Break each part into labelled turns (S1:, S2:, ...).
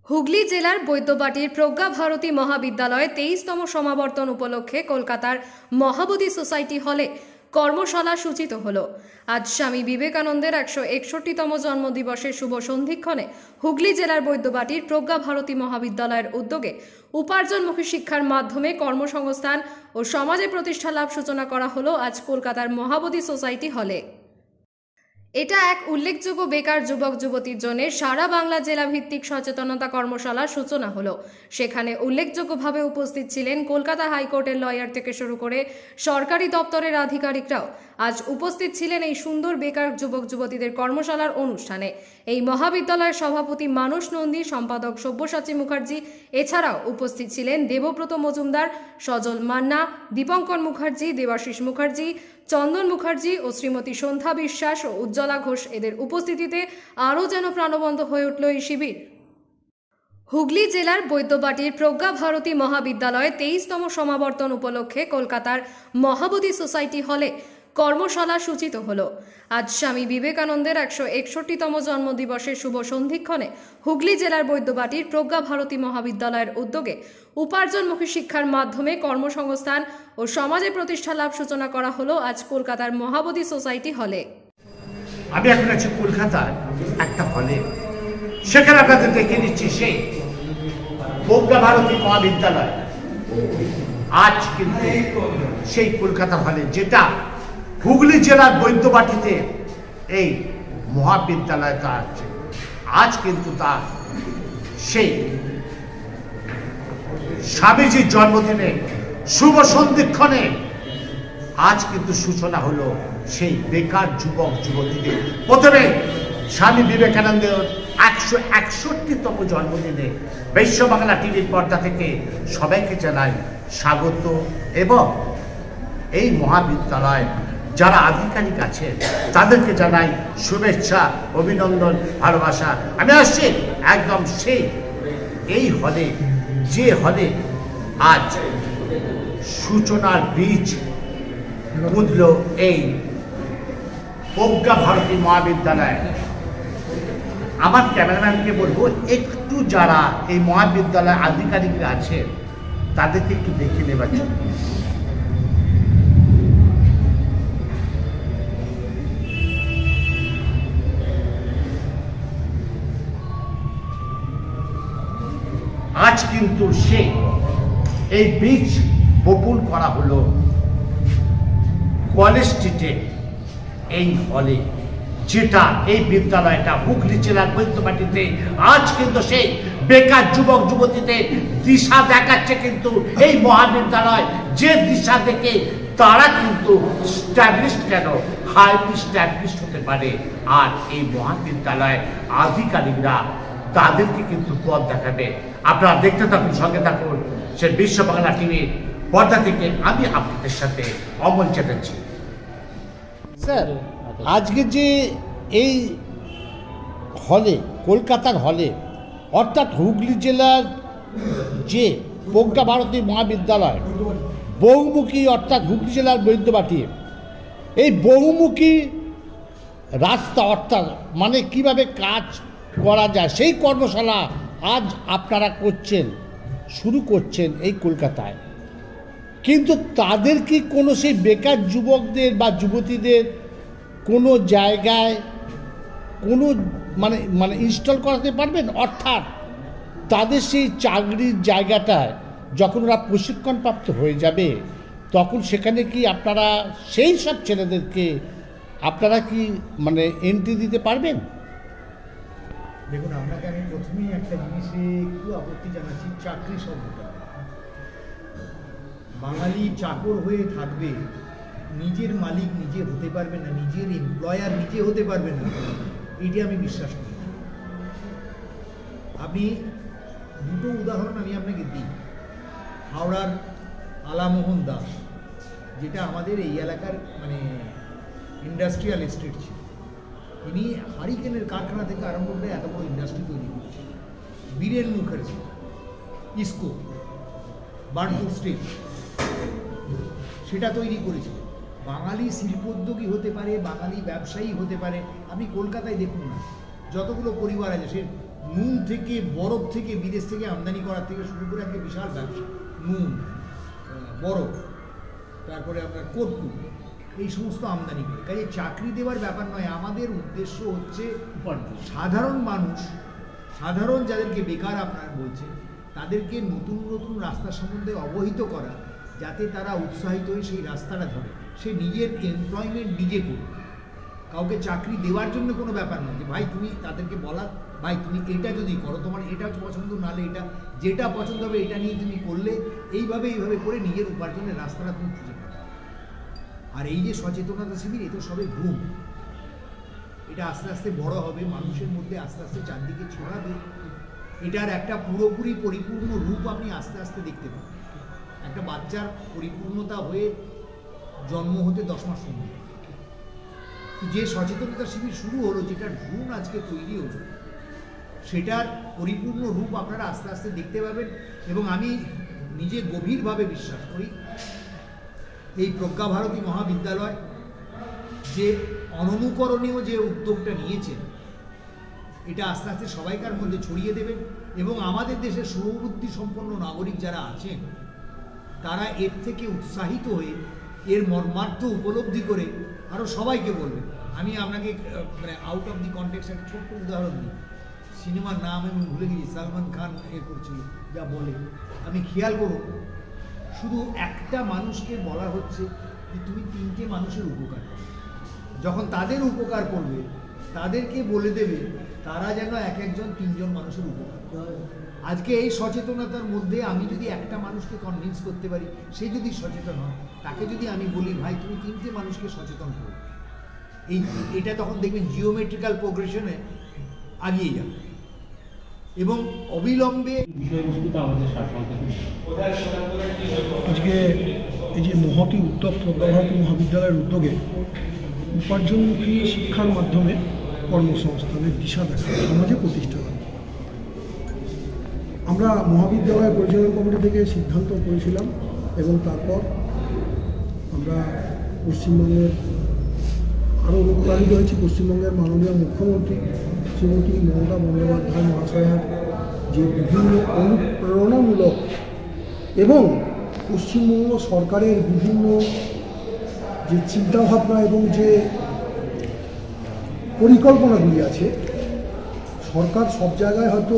S1: হুগলি জেলার বৈদ্যবাটির প্রজ্ঞা ভারতী মহাবিদ্যালয়ে 23তম সমাবর্তন উপলক্ষে কলকাতার মহাবোধি সোসাইটি হলে কর্মশালা সূচিত হল। আজ স্বামী বিবেকানন্দের 161তম জন্মদিবসের শুভ সন্ধিক্ষণে হুগলি জেলার বৈদ্যবাটির প্রজ্ঞা ভারতী মহাবিদ্যালয়ের উদ্যোগে উপার্জনমুখী শিক্ষার মাধ্যমে কর্মসংস্থান ও সমাজে প্রতিষ্ঠা লাভ সূচনা করা হলো আজ কলকাতার মহাবোধি সোসাইটি হলে। এটা এক উল্লেখযোগ্য বেকার যুবক যুবতীর জন্য সারা বাংলা জেলা ভিত্তিক সচেতনতা কর্মশালার সূচনা হলো। সেখানে উল্লেখযোগ্যভাবে উপস্থিত ছিলেন কলকাতা হাইকোর্টের লয়ার থেকে শুরু করে সরকারি দপ্তরের আধিকারিকরাও। আজ উপস্থিত ছিলেন এই সুন্দর বেকার যুবক যুবতীদের কর্মশালার অনুষ্ঠানে এই মহাবিদ্যালয়ের সভাপতি মানস নন্দী, সম্পাদক সব্যসাচী মুখার্জি, এছাড়াও উপস্থিত ছিলেন দেবব্রত মজুমদার, সজল মান্না, দীপঙ্কর মুখার্জি, দেবাশিস মুখার্জি, চন্দন মুখার্জি ও শ্রীমতী সন্ধ্যা বিশ্বাস ও উজ্জ্বলা ঘোষ। এদের উপস্থিতিতে আরও যেন প্রাণবন্ত হয়ে উঠল এই শিবির। হুগলি জেলার বৈদ্যবাটির প্রজ্ঞা ভারতী মহাবিদ্যালয়ে 23তম সমাবর্তন উপলক্ষে কলকাতার মহাবোধি সোসাইটি হলে কর্মশালা সূচিত হল। আজ স্বামী বিবেকানন্দের 161তম জন্মদিবসের শুভ সন্ধিক্ষণে হুগলি জেলার বৈদ্যবাটির প্রজ্ঞা ভারতী মহাবিদ্যালয়ের উদ্যোগে উপার্জনমুখী শিক্ষার মাধ্যমে কর্মসংস্থান ও সমাজে প্রতিষ্ঠা লাভ সূচনা করা হলো আজ কলকাতার মহাবোধি সোসাইটি হলে।
S2: আমি এখন আছি কলকাতার একটা হলে, সেখানে আপনাদের দেখে নিচ্ছি সেই প্রজ্ঞা ভারতী মহাবিদ্যালয়। আজ কিন্তু সেই কলকাতা হলে, যেটা হুগলি জেলার বৈদ্যবাটিতে এই মহাবিদ্যালয়টা আছে, আজ কিন্তু তার সেই স্বামীজির জন্মদিনে শুভ সন্ধিক্ষণে আজ কিন্তু সূচনা হলো সেই বেকার যুবক যুবতীদের। প্রথমে স্বামী বিবেকানন্দের 161তম জন্মদিনে বিশ্ব বাংলা টিভির পর্দা থেকে সবাইকে জানাই স্বাগত, এবং এই মহাবিদ্যালয় যারা আধিকারিক আছেন তাদেরকে জানাই শুভেচ্ছা, অভিনন্দন, ভালোবাসা। আমি আসছি একদম সেই এই হলে, যে হলে আজ সূচনার বীজ বুঝল এই প্রজ্ঞা ভারতী মহাবিদ্যালয়। আমার ক্যামেরাম্যানকে বলবো একটু যারা এই মহাবিদ্যালয় আধিকারিকরা আছেন তাদেরকে একটু দেখে নেবার জন্য। আজ কিন্তু এই বীজ বপন করা হলো কলেজ স্ট্রিটে এই হলে, যেটা এই বিদ্যালয়টা হুগলি জেলার বৈদ্যবাটিতে আজ কিন্তু সেই বেকার যুবক যুবতীদের দিশা দেখাচ্ছে। কিন্তু এই মহাবিদ্যালয় যে দিশা দেখে তারা কিন্তু স্ট্যাবলিশড কেন, হাইলি স্ট্যাবলিশড হতে পারে। আর এই মহাবিদ্যালয় আধিকারিকরা তাদেরকে কিন্তু পথ দেখাবে। আপনারা দেখতে থাকুন, সঙ্গে থাকুন সে বিশ্ব বাংলা টিভির পর্দা থেকে। আমি আপনাদের সাথে অমল চ্যাটার্জি।
S3: স্যার, আজকে যে এই হলে, কলকাতার হলে, অর্থাৎ হুগলি জেলার যে প্রজ্ঞা ভারতী মহাবিদ্যালয় বহুমুখী, অর্থাৎ হুগলি জেলার বৈদ্যবাটি, এই বহুমুখী রাস্তা, অর্থাৎ মানে কিভাবে কাজ করা যায় সেই কর্মশালা আজ আপনারা শুরু করছেন এই কলকাতায়। কিন্তু তাদের কি কোনো সেই বেকার যুবকদের বা যুবতীদের কোনো জায়গায় কোনো মানে ইনস্টল করাতে পারবেন? অর্থাৎ তাদের সেই চাকরির জায়গাটায় যখন ওরা প্রশিক্ষণপ্রাপ্ত হয়ে যাবে তখন সেখানে কি আপনারা সেই সব ছেলেদেরকে আপনারা কি এন্ট্রি দিতে পারবেন?
S4: দেখুন, আপনাকে আমি প্রথমেই একটা জিনিসে একটু আপত্তি জানাচ্ছি। চাকরি শব্দটা, বাঙালি চাকর হয়ে থাকবে, নিজের মালিক নিজে হতে পারবে না, নিজের এমপ্লয়ার নিজে হতে পারবে না, এটি আমি বিশ্বাস করি। আপনি দুটো উদাহরণ আমি আপনাকে দিই। হাওড়ার আলামোহন দাস, যেটা আমাদের এই এলাকার ইন্ডাস্ট্রিয়াল এস্টেট ছিল, তিনি হারিকেনের কারখানা থেকে আরম্ভ করে এত বড় ইন্ডাস্ট্রি তৈরি করেছে। বীরেন মুখার্জি, ইস্কো, বার্নপুর স্টিল, সেটা তৈরি করেছে। বাঙালি শিল্পোদ্যোগী হতে পারে, বাঙালি ব্যবসায়ী হতে পারে। আপনি কলকাতায় দেখুন না, যতগুলো পরিবার আছে, সে নুন থেকে বরফ থেকে বিদেশ থেকে আমদানি করার থেকে শুরু করে একটা বিশাল ব্যবসা। নুন, বরফ, তারপরে আপনার কর্পূর, এই সমস্ত আমদানি করে। কাজে চাকরি দেওয়ার ব্যাপার নয়, আমাদের উদ্দেশ্য হচ্ছে সাধারণ মানুষ, সাধারণ যাদেরকে বেকার আপনারা বলছেন, তাদেরকে নতুন নতুন রাস্তা সম্বন্ধে অবহিত করা, যাতে তারা উৎসাহিত হয়ে সেই রাস্তাটা ধরে, সে নিজের এমপ্লয়মেন্ট নিজে করবে। কাউকে চাকরি দেওয়ার জন্য কোনো ব্যাপার নয় যে ভাই তুমি, তাদেরকে বলা ভাই তুমি এটা যদি করো, তোমার এটা পছন্দ নাহলে এটা, যেটা পছন্দ হবে এটা নিয়ে তুমি করলে, এইভাবে করে নিজের উপার্জনের রাস্তাটা তুমি খুঁজে পাবে। আর এই যে সচেতনতা শিবির, এ তো সবে ঘুম, এটা আস্তে আস্তে বড় হবে, মানুষের মধ্যে আস্তে আস্তে চারদিকে ছড়াবে। এটার একটা পুরোপুরি পরিপূর্ণ রূপ আপনি আস্তে আস্তে দেখতে পাবেন। একটা বাচ্চার পরিপূর্ণতা হয়ে জন্ম হতে 10 মাস সময়। যে সচেতনতা শিবির শুরু হলো, যেটার গুণ আজকে তৈরি হলো, সেটার পরিপূর্ণ রূপ আপনারা আস্তে আস্তে দেখতে পাবেন। এবং আমি নিজে গভীরভাবে বিশ্বাস করি এই প্রজ্ঞা ভারতী মহাবিদ্যালয় যে অননুকরণীয় যে উদ্যোগটা নিয়েছেন, এটা আস্তে আস্তে সবাইকার মধ্যে ছড়িয়ে দেবেন। এবং আমাদের দেশের শুভবুদ্ধি সম্পন্ন নাগরিক যারা আছেন, তারা এর থেকে উৎসাহিত হয়ে এর মর্মার্থ উপলব্ধি করে আরও সবাইকে বলবেন। আমি আপনাকে মানে আউট অফ দি কনটেক্সট একটা ছোট্ট উদাহরণ দিই। সিনেমার নাম আমি ভুলে গেছি, সালমান খান করছিল, যা বলে আমি খেয়াল করুন, শুধু একটা মানুষকে বলা হচ্ছে যে তুমি 3টে মানুষের উপকার করো। যখন তাদের উপকার করবে, তাদেরকে বলে দেবে তারা যেন একজন 3জন মানুষের উপকার করে। আজকে এই সচেতনতার মধ্যে আমি যদি একটা মানুষকে কনভিন্স করতে পারি, সে যদি সচেতন হয়, তাকে যদি আমি বলি ভাই তুমি 3টে মানুষকে সচেতন করো, এটা তখন দেখবেন জিওমেট্রিক্যাল প্রোগ্রেশনে আগিয়ে যাবে এবং অবিলম্বে।
S5: আজকে এই যে মহতী উদ্যোগ, প্রজ্ঞা ভারতী মহাবিদ্যালয়ের উদ্যোগে উপার্জনমুখী শিক্ষার মাধ্যমে কর্মসংস্থানের দিশা দেখা, সমাজে প্রতিষ্ঠা করা। আমরা মহাবিদ্যালয় পরিচালনা কমিটি থেকে সিদ্ধান্ত করেছিলাম এবং তারপর আমরা পশ্চিমবঙ্গের আরও অনুপ্রাণিত হয়েছি। পশ্চিমবঙ্গের মাননীয় মুখ্যমন্ত্রী শ্রীমতী মমতা বন্দ্যোপাধ্যায় মহাশয়ার যে বিভিন্ন অনুপ্রেরণামূলক এবং পশ্চিমবঙ্গ সরকারের বিভিন্ন যে চিন্তাভাবনা এবং যে পরিকল্পনাগুলি আছে, সরকার সব জায়গায় হয়তো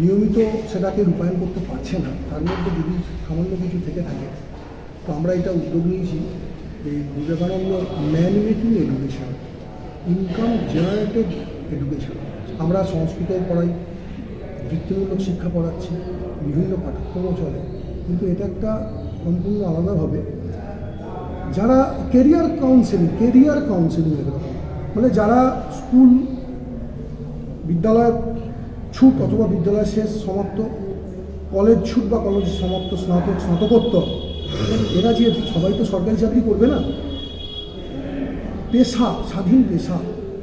S5: নিয়মিত সেটাকে রূপায়ণ করতে পারছে না, তার মধ্যে যদি সামান্য কিছু থেকে থাকে, তো আমরা এটা উদ্যোগ নিয়েছি এই Vivekananda man making education, income generated education. আমরা সংস্কৃতও পড়াই, বৃত্তিমূলক শিক্ষা পড়াচ্ছি, বিভিন্ন পাঠ্যক্রমও চলে, কিন্তু এটা একটা সম্পূর্ণ আলাদাভাবে যারা কেরিয়ার কাউন্সেলিং এরকম, মানে যারা স্কুল বিদ্যালয় ছুট অথবা বিদ্যালয় শেষ সমাপ্ত, কলেজ ছুট বা কলেজ সমাপ্ত, স্নাতকোত্তর, এরা যে সবাই তো সরকারি চাকরি করবে না, পেশা, স্বাধীন পেশা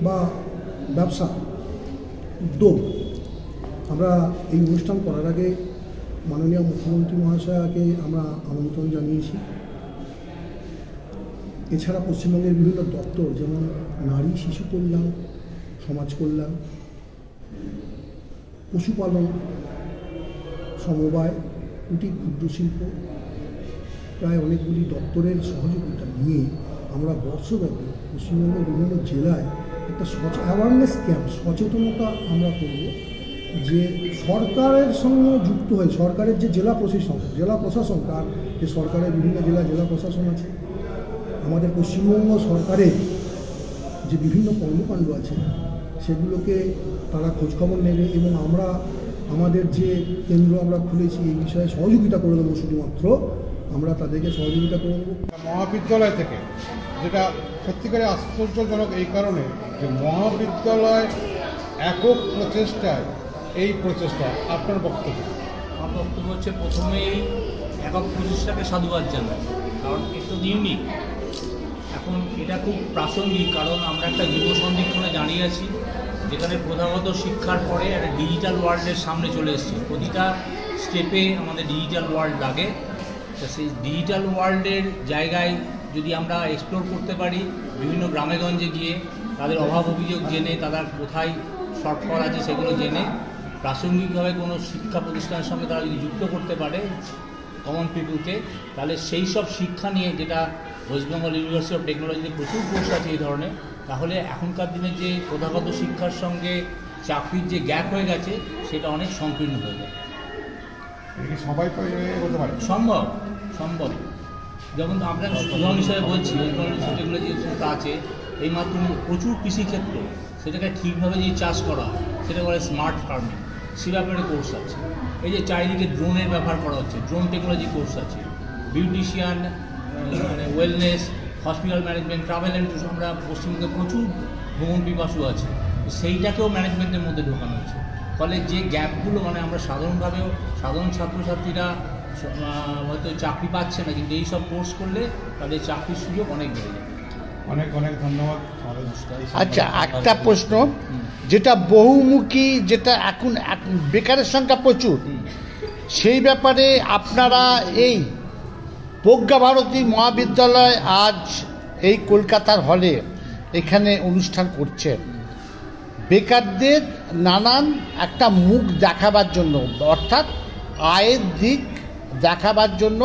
S5: বা ব্যবসা, উদ্যোগ। আমরা এই অনুষ্ঠান করার আগে মাননীয় মুখ্যমন্ত্রী মহাশয়কে আমরা আমন্ত্রণ জানিয়েছি। এছাড়া পশ্চিমবঙ্গের বিভিন্ন দপ্তর, যেমন নারী শিশু কল্যাণ, সমাজ কল্যাণ, পশুপালন, সমবায়, কুটির ক্ষুদ্র শিল্প, প্রায় অনেকগুলি দপ্তরের সহযোগিতা নিয়ে আমরা বর্ষব্যাপী পশ্চিমবঙ্গের বিভিন্ন জেলায় একটা অ্যাওয়ারনেস ক্যাম্প, সচেতনতা আমরা করব, যে সরকারের সঙ্গে যুক্ত হয়ে সরকারের যে জেলা প্রশাসন তার যে সরকারের বিভিন্ন জেলা প্রশাসন আছে, আমাদের পশ্চিমবঙ্গ সরকারের যে বিভিন্ন কর্মকাণ্ড আছে সেগুলোকে তারা খোঁজখবর নেবে এবং আমরা আমাদের যে কেন্দ্র আমরা খুলেছি এই বিষয়ে সহযোগিতা করে দেবো। শুধুমাত্র আমরা তাদেরকে সহযোগিতা করে দেবো।
S6: মহাবিদ্যালয় থেকে, যেটা সত্যিকারে আশ্চর্যজনক এই কারণে যে মহাবিদ্যালয় একক প্রচেষ্টায় এই প্রচেষ্টা, আপনার বক্তব্য?
S7: আমার বক্তব্য হচ্ছে প্রথমেই একক প্রচেষ্টাকে সাধুবাদ জানাই, কারণ এটা ইউনিক। এখন এটা খুব প্রাসঙ্গিক, কারণ আমরা একটা যুব সন্ধিক্ষণে দাঁড়িয়ে আছি, যেখানে প্রথাগত শিক্ষার পরে একটা ডিজিটাল ওয়ার্ল্ডের সামনে চলে এসছে। প্রতিটা স্টেপে আমাদের ডিজিটাল ওয়ার্ল্ড লাগে। তা সেই ডিজিটাল ওয়ার্ল্ডের জায়গায় যদি আমরা এক্সপ্লোর করতে পারি, বিভিন্ন গ্রামেগঞ্জে গিয়ে তাদের অভাব অভিযোগ জেনে, তাদের কোথায় শর্টফল আছে সেগুলো জেনে প্রাসঙ্গিকভাবে কোনো শিক্ষা প্রতিষ্ঠানের সঙ্গে তারা যদি যুক্ত করতে পারে কমন পিপুলকে, তাহলে সেই সব শিক্ষা নিয়ে, যেটা ওয়েস্ট বেঙ্গল ইউনিভার্সিটি অফ টেকনোলজিতে প্রচুর কোর্স আছে এই ধরনের, তাহলে এখনকার দিনে যে প্রথাগত শিক্ষার সঙ্গে চাকরির যে গ্যাপ হয়ে গেছে সেটা অনেক সংকীর্ণ হয়ে যায়।
S6: সবাই হতে পারে,
S7: সম্ভব সম্ভব। যেমন আপনার উদাহরণ হিসাবে বলছি, ওয়েস্ট বেঙ্গল যেগুলো যে সংস্থা আছে, এইমাত্র প্রচুর কৃষিক্ষেত্র, সেটাকে ঠিকভাবে যে চাষ করা হয় সেটা বলে স্মার্ট ফার্মিং, সে ব্যাপারে কোর্স আছে। এই যে চারিদিকে ড্রোনের ব্যবহার করা হচ্ছে, ড্রোন টেকনোলজি কোর্স আছে। বিউটিশিয়ান, মানে wellness, hospital management, travel and tourism, আমরা পশ্চিমবঙ্গে প্রচুর ভ্রমণ পিপাসু আছে, সেইটাকেও ম্যানেজমেন্টের মধ্যে ঢোকানো হচ্ছে। ফলে যে গ্যাপগুলো, মানে আমরা সাধারণ ছাত্রছাত্রীরা হয়তো চাকরি পাচ্ছে না, কিন্তু এইসব কোর্স করলে তাদের চাকরির সুযোগ অনেক বেড়ে যাবে।
S6: অনেক অনেক ধন্যবাদ।
S3: আচ্ছা, একটা প্রশ্ন, যেটা বহুমুখী, যেটা এখন বেকারের সংখ্যা প্রচুর, সেই ব্যাপারে আপনারা এই প্রজ্ঞা ভারতী মহাবিদ্যালয় আজ এই কলকাতার হলে এখানে অনুষ্ঠান করছেন, বেকারদের নানান একটা মুখ দেখাবার জন্য, অর্থাৎ আয়ের দিক দেখাবার জন্য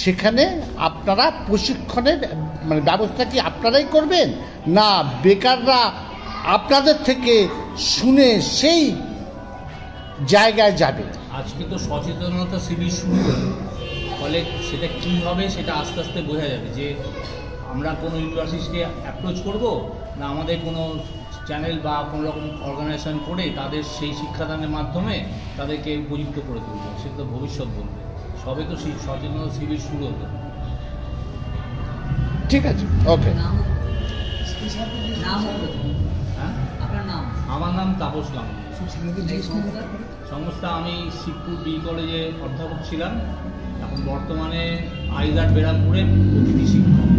S3: সেখানে আপনারা প্রশিক্ষণের মানে ব্যবস্থা কি আপনারাই করবেন, না বেকাররা আপনাদের থেকে শুনে সেই জায়গায় যাবে?
S7: আজকে তো সচেতনতা শিবির শুরু হলো, ফলে সেটা কী হবে সেটা আস্তে আস্তে বোঝা যাবে, যে আমরা কোনো ইউনিভার্সিটিকে অ্যাপ্রোচ করব, না আমাদের কোনো চ্যানেল বা কোনো রকম অর্গানাইজেশন করে তাদের সেই শিক্ষাদানের মাধ্যমে তাদেরকে উপযুক্ত করে তুলবে, সেটা তো ভবিষ্যৎ বলবে। সবে তো সচেতনতা শিবির শুরু হতো।
S3: ঠিক আছে, ওকে।
S7: হ্যাঁ, আমার নাম তাপস গাঙ্গুলি। সংস্থা, আমি শিবপুর বি কলেজে অধ্যাপক ছিলাম, এখন বর্তমানে আইজার বেরামপুরে অতিথি শিক্ষক।